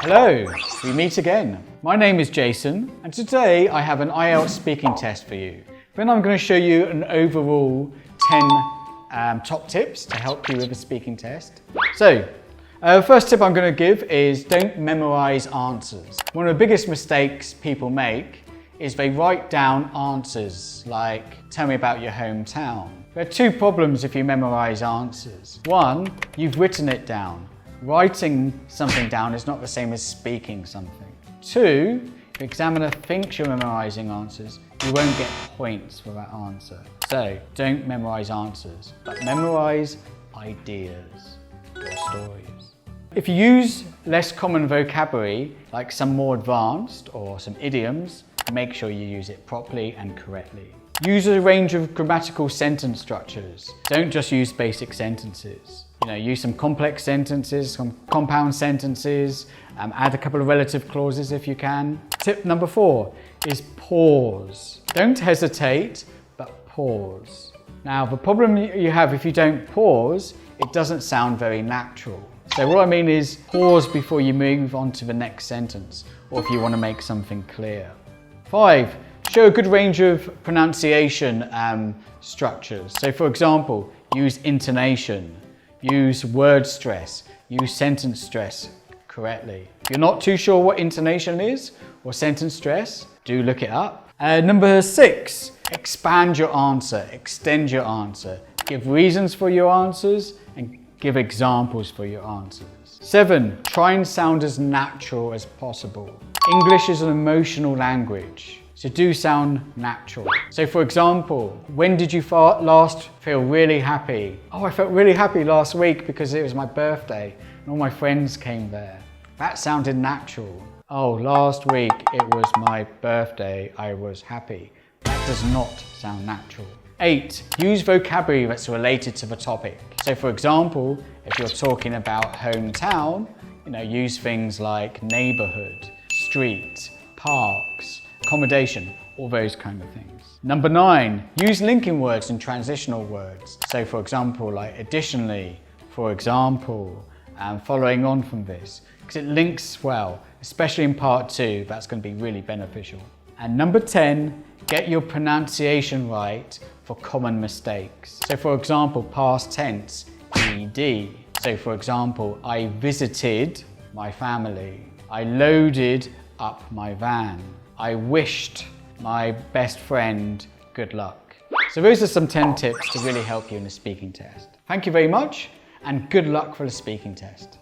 Hello, we meet again. My name is Jason, and today I have an IELTS speaking test for you. Then I'm going to show you an overall 10 top tips to help you with a speaking test. So, the first tip I'm going to give is don't memorize answers. One of the biggest mistakes people make is they write down answers like, tell me about your hometown. There are two problems if you memorize answers. One, you've written it down. Writing something down is not the same as speaking something. Two, if the examiner thinks you're memorizing answers, you won't get points for that answer. So don't memorize answers, but memorize ideas or stories. If you use less common vocabulary, like some more advanced or some idioms, make sure you use it properly and correctly. Use a range of grammatical sentence structures. Don't just use basic sentences. Use some complex sentences, some compound sentences, add a couple of relative clauses if you can. Tip number 4 is pause. Don't hesitate, but pause. Now, the problem you have if you don't pause, it doesn't sound very natural. So what I mean is pause before you move on to the next sentence, or if you want to make something clear. 5, show a good range of pronunciation structures. So for example, use intonation, use word stress, use sentence stress correctly. If you're not too sure what intonation is or sentence stress, do look it up. Number 6, expand your answer, extend your answer. Give reasons for your answers and give examples for your answers. 7, try and sound as natural as possible. English is an emotional language, so do sound natural. So for example, when did you last feel really happy? Oh, I felt really happy last week because it was my birthday and all my friends came there. That sounded natural. Oh, last week it was my birthday, I was happy. That does not sound natural. 8, use vocabulary that's related to the topic. So for example, if you're talking about hometown, use things like neighborhood, street, parks, accommodation, all those kind of things. Number 9, use linking words and transitional words. So for example, like additionally, for example, and following on from this, because it links well, especially in part 2, that's going to be really beneficial. And number 10, get your pronunciation right for common mistakes. So for example, past tense, ed. So for example, I visited my family. I loaded up my van. I wished my best friend good luck. So those are some 10 tips to really help you in the speaking test. Thank you very much and good luck for the speaking test.